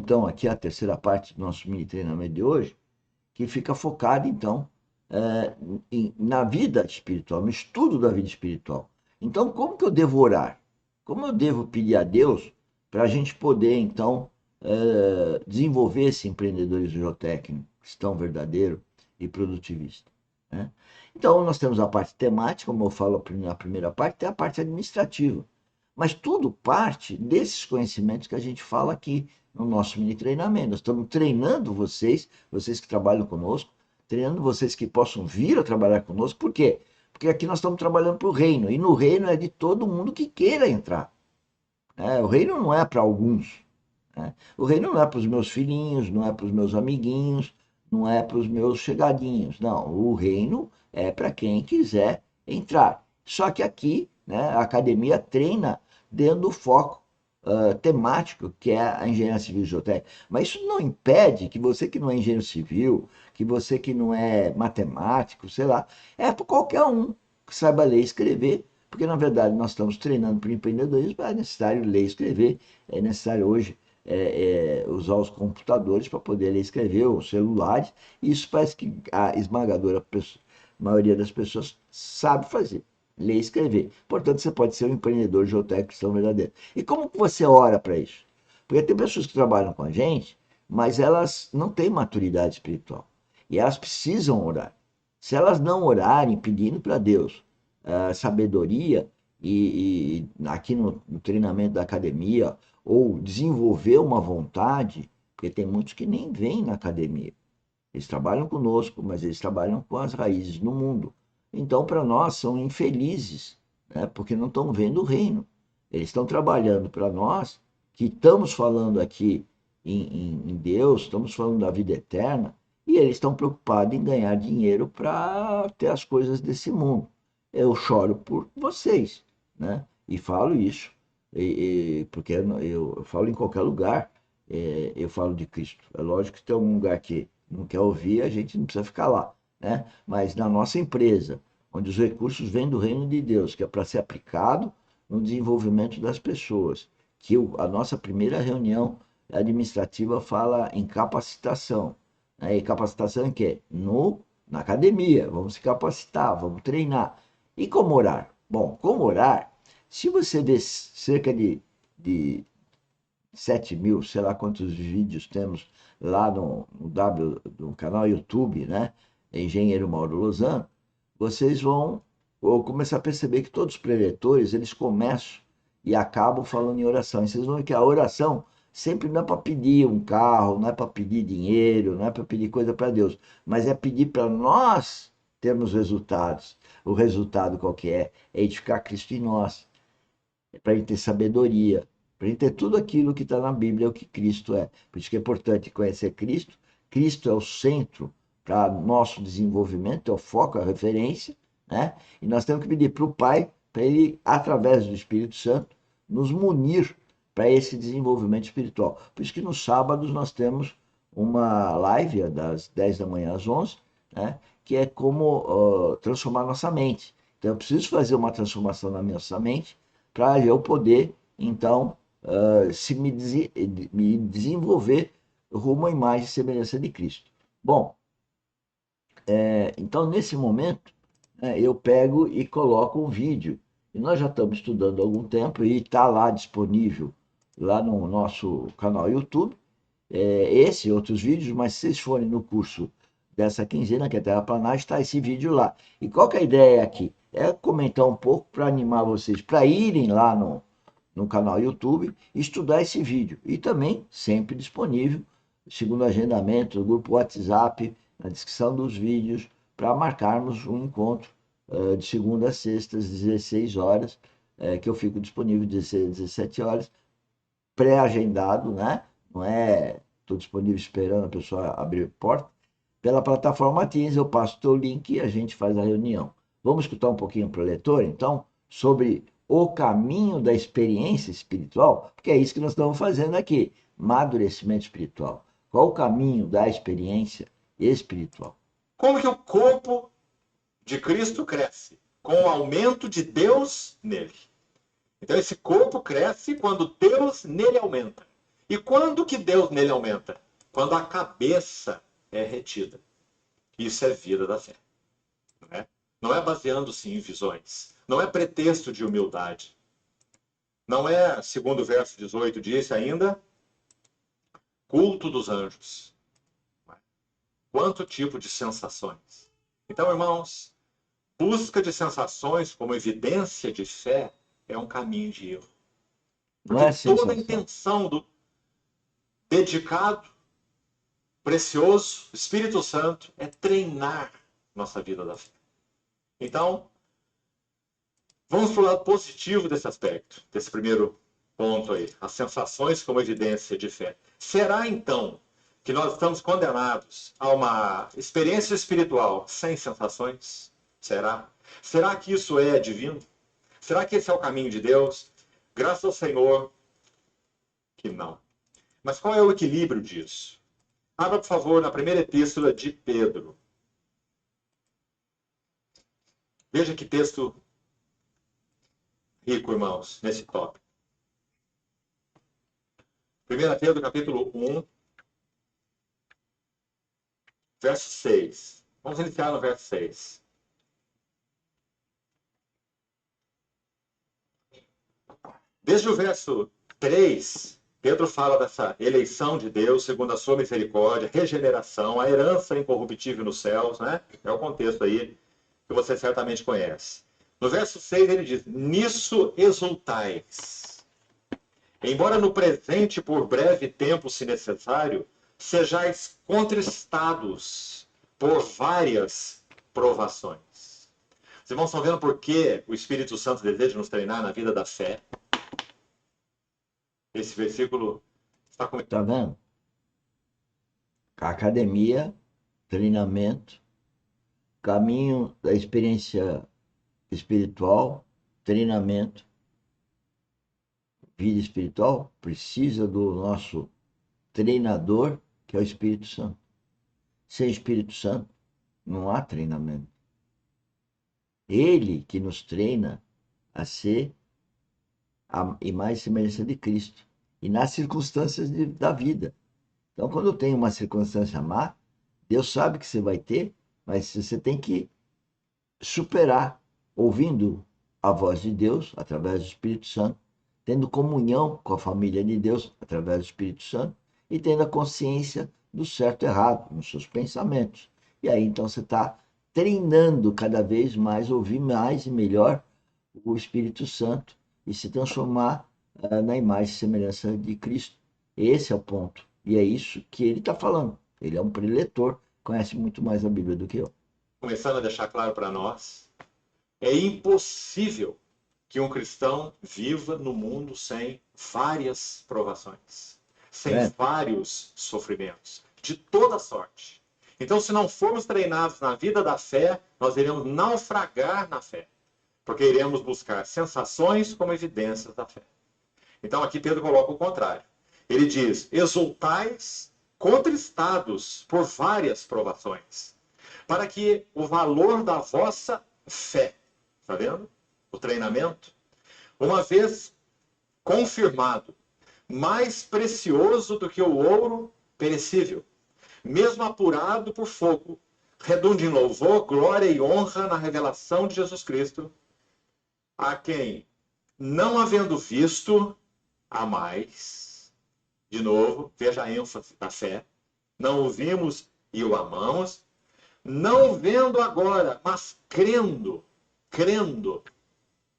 então, aqui a terceira parte do nosso mini treinamento de hoje, que fica focado, então, na vida espiritual, no estudo da vida espiritual. Então, como que eu devo orar? Como eu devo pedir a Deus para a gente poder, então, desenvolver esse empreendedorismo geotécnico cristão verdadeiro e produtivista, né? Então, nós temos a parte temática, como eu falo na primeira parte, tem a parte administrativa. Mas tudo parte desses conhecimentos que a gente fala aqui no nosso mini treinamento. Nós estamos treinando vocês, vocês que trabalham conosco, treinando vocês que possam vir a trabalhar conosco. Por quê? Porque aqui nós estamos trabalhando para o reino, e no reino é de todo mundo que queira entrar, né? O reino não é para alguns, né? O reino não é para os meus filhinhos, não é para os meus amiguinhos, não é para os meus chegadinhos. Não, o reino é para quem quiser entrar. Só que aqui, né, a academia treina dentro do foco temático, que é a engenharia civil e geotécnica. Mas isso não impede que você que não é engenheiro civil, que você que não é matemático, sei lá, é para qualquer um que saiba ler e escrever, porque na verdade nós estamos treinando para empreendedorismo, é necessário ler e escrever, é necessário hoje usar os computadores para poder ler e escrever, os celulares, e isso parece que a esmagadora maioria das pessoas sabe fazer, ler e escrever. Portanto, você pode ser um empreendedor geotécnico cristão verdadeiro. E como que você ora para isso? Porque tem pessoas que trabalham com a gente, mas elas não têm maturidade espiritual. E elas precisam orar. Se elas não orarem pedindo para Deus sabedoria, e aqui no treinamento da academia, ou desenvolver uma vontade, porque tem muitos que nem vêm na academia. Eles trabalham conosco, mas eles trabalham com as raízes no mundo. Então, para nós, são infelizes, né? Porque não estão vendo o reino. Eles estão trabalhando para nós, que estamos falando aqui em Deus, estamos falando da vida eterna, e eles estão preocupados em ganhar dinheiro para ter as coisas desse mundo. Eu choro por vocês, né? E falo isso, porque eu falo em qualquer lugar, eu falo de Cristo. É lógico que tem algum lugar que não quer ouvir, a gente não precisa ficar lá, né? Mas na nossa empresa, onde os recursos vêm do reino de Deus, que é para ser aplicado no desenvolvimento das pessoas, que a nossa primeira reunião administrativa fala em capacitação, né? E capacitação em quê? Na academia, vamos se capacitar, vamos treinar. E como orar? Bom, como orar, se você vê cerca de 7 mil, sei lá quantos vídeos temos lá no canal YouTube, né? Engenheiro Mauro Lozano, vocês vão começar a perceber que todos os preletores, eles começam e acabam falando em oração. E vocês vão ver que a oração sempre não é para pedir um carro, não é para pedir dinheiro, não é para pedir coisa para Deus, mas é pedir para nós termos resultados. O resultado qual que é? É edificar Cristo em nós, para a gente ter sabedoria, para a gente ter tudo aquilo que está na Bíblia, o que Cristo é. Por isso que é importante conhecer Cristo. Cristo é o centro para nosso desenvolvimento, é o foco, a referência, né? E nós temos que pedir para o Pai, para Ele, através do Espírito Santo, nos munir para esse desenvolvimento espiritual. Por isso que nos sábados nós temos uma live das 10 da manhã às 11, né? Que é como transformar nossa mente. Então eu preciso fazer uma transformação na minha mente para eu poder, então, me desenvolver rumo à imagem e semelhança de Cristo. Bom, então nesse momento, né, eu pego e coloco um vídeo. E nós já estamos estudando há algum tempo e está lá disponível, lá no nosso canal YouTube, esse e outros vídeos, mas se vocês forem no curso dessa quinzena, que é terraplanagem, está esse vídeo lá. E qual que é a ideia aqui? É comentar um pouco para animar vocês para irem lá no canal YouTube e estudar esse vídeo. E também sempre disponível, segundo agendamento, no grupo WhatsApp, na descrição dos vídeos, para marcarmos um encontro de segunda a sexta, às 16 horas, que eu fico disponível 16 às 17 horas, pré-agendado, né? Não é, estou disponível esperando a pessoa abrir a porta. Pela plataforma Teams, eu passo o teu link e a gente faz a reunião. Vamos escutar um pouquinho para o leitor, então, sobre o caminho da experiência espiritual, porque é isso que nós estamos fazendo aqui, amadurecimento espiritual. Qual o caminho da experiência espiritual? Como que o corpo de Cristo cresce? Com o aumento de Deus nele. Então esse corpo cresce quando Deus nele aumenta. E quando que Deus nele aumenta? Quando a cabeça é retida. Isso é vida da fé. Não é baseando-se em visões. Não é pretexto de humildade. Não é, segundo o verso 18 disse ainda, culto dos anjos. Quanto tipo de sensações? Então, irmãos, busca de sensações como evidência de fé é um caminho de erro. Não Porque é toda a sensação. intenção do dedicado, precioso, Espírito Santo é treinar nossa vida da fé. Então, vamos para o lado positivo desse aspecto, desse primeiro ponto aí, as sensações como evidência de fé. Será então que nós estamos condenados a uma experiência espiritual sem sensações? Será? Será que isso é divino? Será que esse é o caminho de Deus? Graças ao Senhor que não. Mas qual é o equilíbrio disso? Abra, por favor, na primeira epístola de Pedro. Veja que texto rico, irmãos, nesse tópico. 1 Pedro, capítulo 1, verso 6. Vamos iniciar no verso 6. Desde o verso 3, Pedro fala dessa eleição de Deus segundo a sua misericórdia, regeneração, a herança incorruptível nos céus, né? É o contexto aí que você certamente conhece. No verso 6 ele diz, nisso exultais. Embora no presente, por breve tempo, se necessário, sejais contristados por várias provações. Os irmãos estão vendo por que o Espírito Santo deseja nos treinar na vida da fé? Esse versículo está comigo. Tá vendo? Academia, treinamento, caminho da experiência espiritual, treinamento, vida espiritual, precisa do nosso treinador, que é o Espírito Santo. Sem Espírito Santo, não há treinamento. Ele que nos treina a ser a imagem e semelhança de Cristo. E nas circunstâncias da vida. Então, quando tem uma circunstância má, Deus sabe que você vai ter, mas você tem que superar, ouvindo a voz de Deus através do Espírito Santo, tendo comunhão com a família de Deus através do Espírito Santo e tendo a consciência do certo e errado nos seus pensamentos. E aí então você está treinando cada vez mais, ouvir mais e melhor o Espírito Santo e se transformar na imagem e semelhança de Cristo. Esse é o ponto. E é isso que ele está falando. Ele é um preletor, conhece muito mais a Bíblia do que eu. Começando a deixar claro para nós, é impossível que um cristão viva no mundo sem várias provações, sem vários sofrimentos, de toda sorte. Então, se não formos treinados na vida da fé, nós iremos naufragar na fé, porque iremos buscar sensações como evidências da fé. Então, aqui Pedro coloca o contrário. Ele diz, exultais contristados por várias provações, para que o valor da vossa fé, está vendo? O treinamento, uma vez confirmado, mais precioso do que o ouro perecível, mesmo apurado por fogo, redunde em louvor, glória e honra na revelação de Jesus Cristo, a quem, não havendo visto, a mais, de novo, veja a ênfase da fé, não o vimos e o amamos, não vendo agora, mas crendo,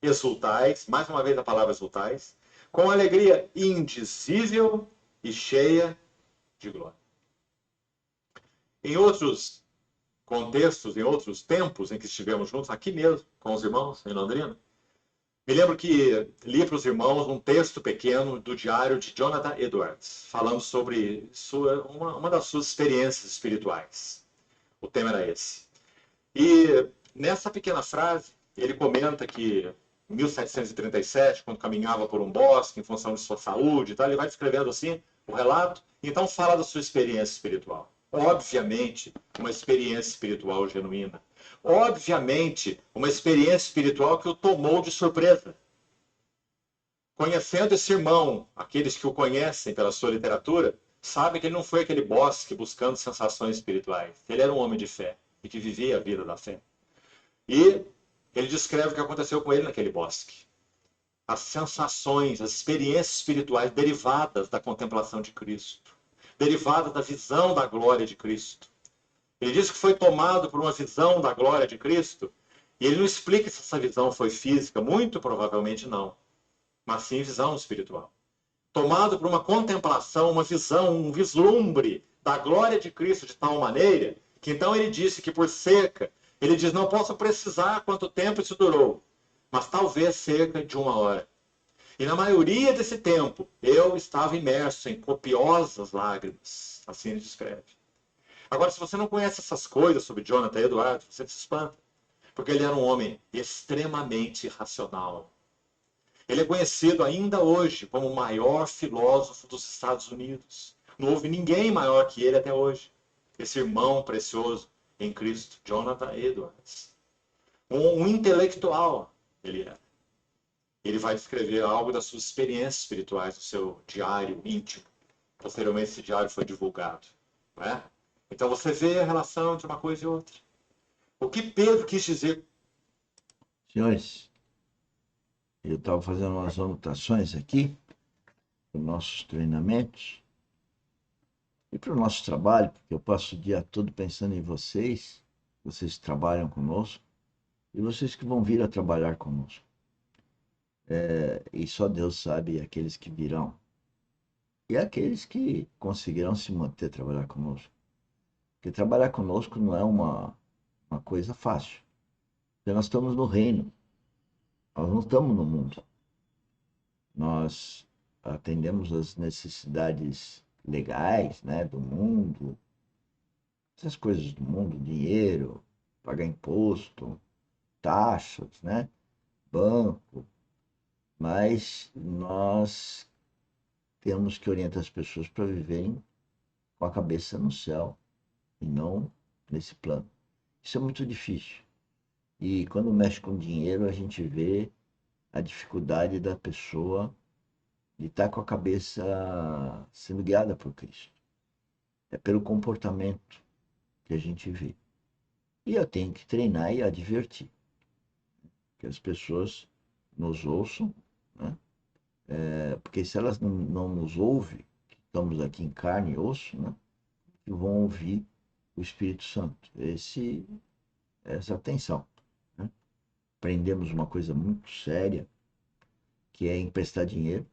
exultais, mais uma vez a palavra exultais, com alegria indizível e cheia de glória. Em outros contextos, em outros tempos em que estivemos juntos, aqui mesmo, com os irmãos, em Londrina, me lembro que li para os irmãos um texto pequeno do diário de Jonathan Edwards, falando sobre uma das suas experiências espirituais. O tema era esse. E nessa pequena frase, ele comenta que em 1737, quando caminhava por um bosque em função de sua saúde, tá? Ele vai descrevendo assim o relato, então fala da sua experiência espiritual. Obviamente, uma experiência espiritual genuína. Obviamente, uma experiência espiritual que o tomou de surpresa. conhecendo esse irmão, aqueles que o conhecem pela sua literatura, sabem que ele não foi aquele bosque buscando sensações espirituais. Ele era um homem de fé e que vivia a vida da fé. E ele descreve o que aconteceu com ele naquele bosque. As sensações, as experiências espirituais derivadas da contemplação de Cristo, derivadas da visão da glória de Cristo. Ele diz que foi tomado por uma visão da glória de Cristo, e ele não explica se essa visão foi física, muito provavelmente não, mas sim visão espiritual. Tomado por uma contemplação, uma visão, um vislumbre da glória de Cristo de tal maneira, que então ele disse que por cerca, ele diz, não posso precisar quanto tempo isso durou, mas talvez cerca de 1 hora. E na maioria desse tempo, eu estava imerso em copiosas lágrimas, assim ele descreve. Agora, se você não conhece essas coisas sobre Jonathan Edwards, você se espanta, porque ele era um homem extremamente racional. Ele é conhecido ainda hoje como o maior filósofo dos Estados Unidos. Não houve ninguém maior que ele até hoje. Esse irmão precioso em Cristo, Jonathan Edwards. Um intelectual ele era. Ele vai escrever algo das suas experiências espirituais no seu diário íntimo. Posteriormente, esse diário foi divulgado. Não é? Então, você vê a relação entre uma coisa e outra. O que Pedro quis dizer? Senhores, eu estava fazendo umas anotações aqui para os nossos treinamentos e para o nosso trabalho, porque eu passo o dia todo pensando em vocês, vocês trabalham conosco e vocês que vão vir a trabalhar conosco. E só Deus sabe aqueles que virão e aqueles que conseguirão se manter trabalhar conosco. Porque trabalhar conosco não é uma coisa fácil. Porque nós estamos no reino, nós não estamos no mundo. Nós atendemos as necessidades legais, né, do mundo, essas coisas do mundo, dinheiro, pagar imposto, taxas, né, banco, mas nós temos que orientar as pessoas para viverem com a cabeça no céu e não nesse plano. Isso é muito difícil. E quando mexe com dinheiro, a gente vê a dificuldade da pessoa de estar com a cabeça sendo guiada por Cristo. É pelo comportamento que a gente vê. E eu tenho que treinar e advertir. Que as pessoas nos ouçam, né? Porque se elas não nos ouvem, que estamos aqui em carne e osso, né? Que vão ouvir o Espírito Santo. Essa atenção. Né? Aprendemos uma coisa muito séria, que é emprestar dinheiro.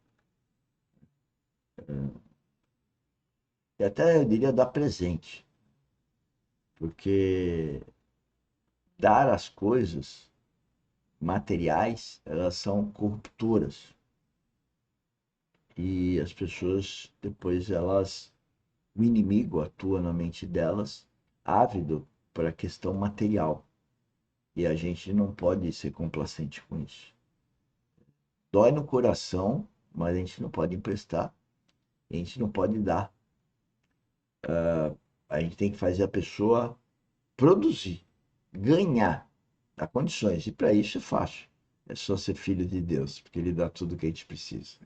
E até eu diria dar presente. Porque dar as coisas materiais, elas são corruptoras. E as pessoas, depois, o inimigo atua na mente delas, ávido para a questão material. E a gente não pode ser complacente com isso. Dói no coração, mas a gente não pode emprestar, a gente não pode dar. A gente tem que fazer a pessoa produzir, ganhar, dar condições. E para isso é fácil. É só ser filho de Deus, porque Ele dá tudo o que a gente precisa.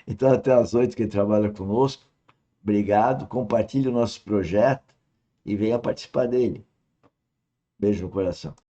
Então, até às 8, quem trabalha conosco, obrigado. Compartilhe o nosso projeto e venha participar dele. Beijo no coração.